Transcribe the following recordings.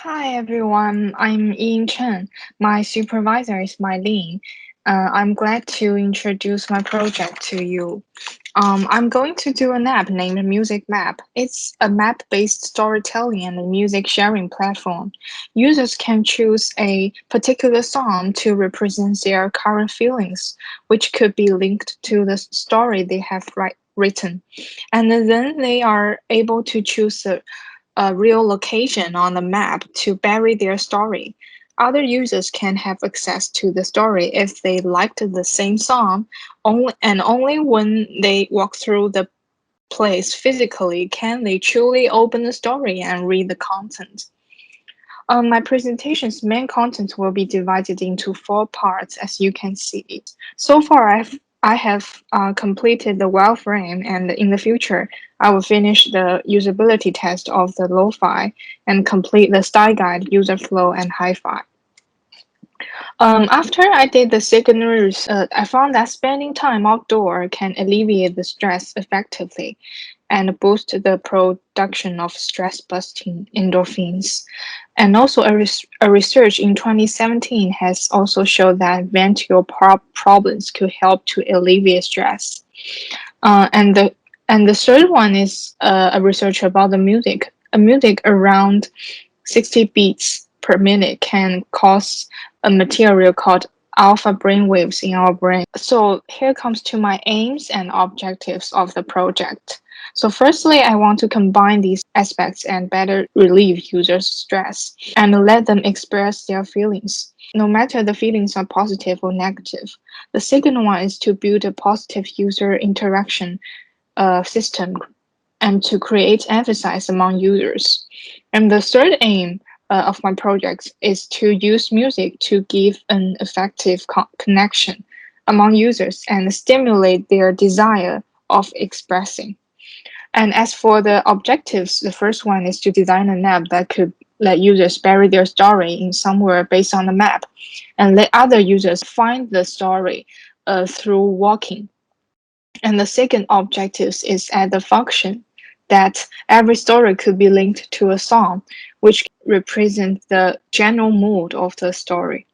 Hi everyone, I'm Yiying Chen. My supervisor is Mylene. I'm glad to introduce my project to you. I'm going to do an app named Music Map. It's a map-based storytelling and a music sharing platform. Users can choose a particular song to represent their current feelings, which could be linked to the story they have written. And then they are able to choose a real location on the map to bury their story. Other users can have access to the story if they liked the same song, only when they walk through the place physically can they truly open the story and read the content. My presentation's main content will be divided into four parts, as you can see. So far, I have completed the wireframe, and in the future, I will finish the usability test of the lo-fi and complete the style guide, user flow, and hi-fi. After I did the secondary research, I found that spending time outdoor can alleviate the stress effectively and boost the production of stress-busting endorphins. And also, a research in 2017 has also showed that ventral problems could help to alleviate stress. And the third one is a research about the music. A music around 60 beats per minute can cause a material called alpha brainwaves in our brain. So here comes to my aims and objectives of the project. So firstly, I want to combine these aspects and better relieve users' stress and let them express their feelings, no matter the feelings are positive or negative. The second one is to build a positive user interaction system and to create emphasis among users. And the third aim of my project is to use music to give an effective connection among users and stimulate their desire of expressing. And as for the objectives, the first one is to design an app that could let users bury their story in somewhere based on the map and let other users find the story through walking. And the second objective is add the function that every story could be linked to a song, which represents the general mood of the story.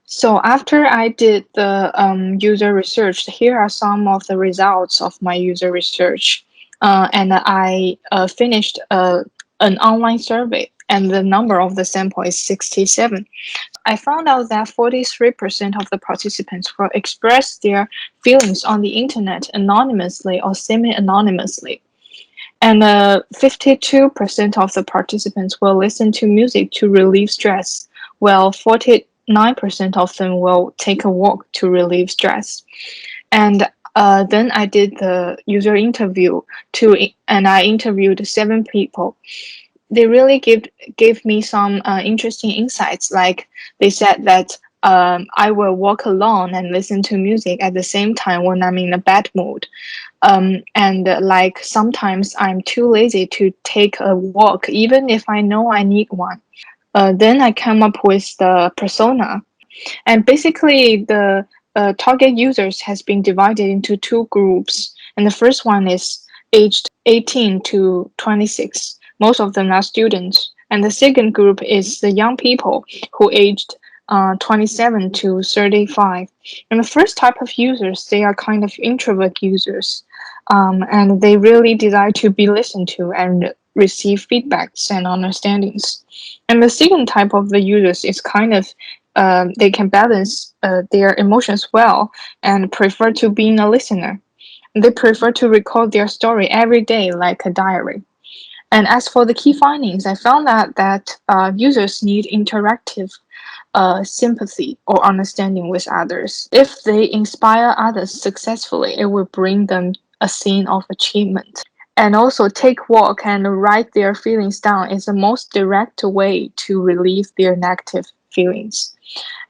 So after I did the user research, here are some of the results of my user research. And I finished an online survey, and the number of the sample is 67. I found out that 43% of the participants will express their feelings on the internet anonymously or semi-anonymously. And 52% of the participants will listen to music to relieve stress, while 49% of them will take a walk to relieve stress. And then I did the user interview and I interviewed 7 people. They really gave me some interesting insights. Like they said that I will walk alone and listen to music at the same time when I'm in a bad mood. And like sometimes I'm too lazy to take a walk, even if I know I need one. Then I come up with the persona, and basically the target users has been divided into two groups. And the first one is aged 18 to 26. Most of them are students. And the second group is the young people who aged 27 to 35. And the first type of users, they are kind of introvert users. And they really desire to be listened to and receive feedbacks and understandings. And the second type of the users is kind of they can balance their emotions well and prefer to being a listener. They prefer to record their story every day like a diary. And as for the key findings, I found that users need interactive sympathy or understanding with others. If they inspire others successfully, it will bring them a scene of achievement. And also take walk and write their feelings down is the most direct way to relieve their negative feelings.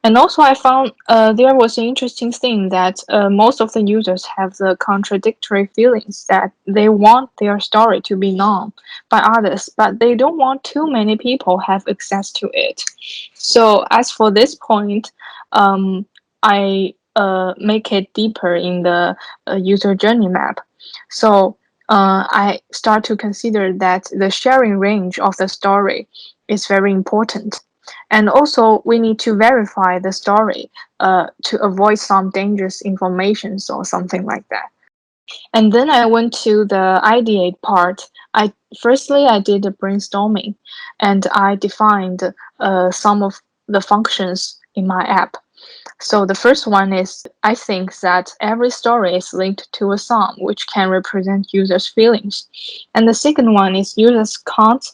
And also, I found there was an interesting thing that most of the users have the contradictory feelings that they want their story to be known by others, but they don't want too many people have access to it. So as for this point, I make it deeper in the user journey map. So I start to consider that the sharing range of the story is very important. And also, we need to verify the story to avoid some dangerous informations or something like that. And then I went to the ideate part. I did the brainstorming, and I defined some of the functions in my app. So the first one is I think that every story is linked to a song, which can represent users' feelings. And the second one is users can't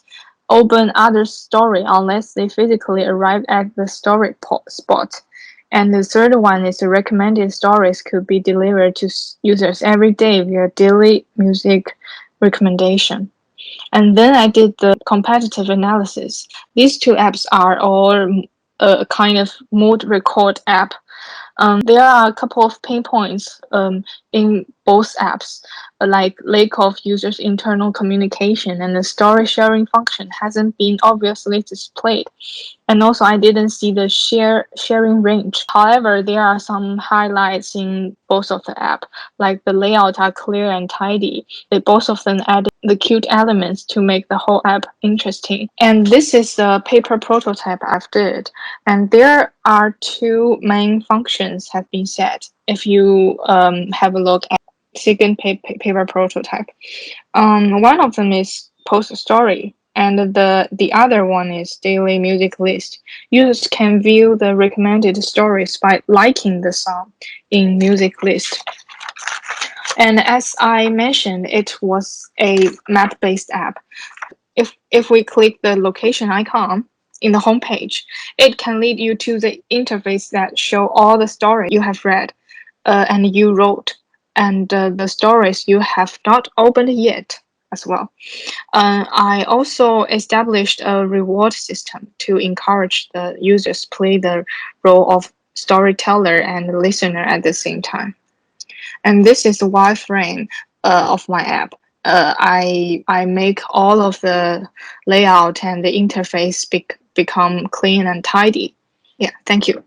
open other story unless they physically arrive at the story spot. And the third one is the recommended stories could be delivered to users every day via daily music recommendation. And then I did the competitive analysis. These two apps are all a kind of mood record app. There are a couple of pain points in both apps, like lack of users' internal communication and the story sharing function hasn't been obviously displayed. And also, I didn't see the sharing range. However, there are some highlights in both of the app, like the layout are clear and tidy. They both of them added the cute elements to make the whole app interesting. And this is the paper prototype I've did. And there are two main functions have been set. If you have a look at second paper prototype, one of them is post a story, and the other one is daily music list. Users can view the recommended stories by liking the song in music list. And as I mentioned, it was a map-based app. If we click the location icon in the homepage, it can lead you to the interface that show all the stories you have read and you wrote, and the stories you have not opened yet as well. I also established a reward system to encourage the users play the role of storyteller and listener at the same time. And this is the wireframe of my app. I make all of the layout and the interface become clean and tidy. Yeah, thank you.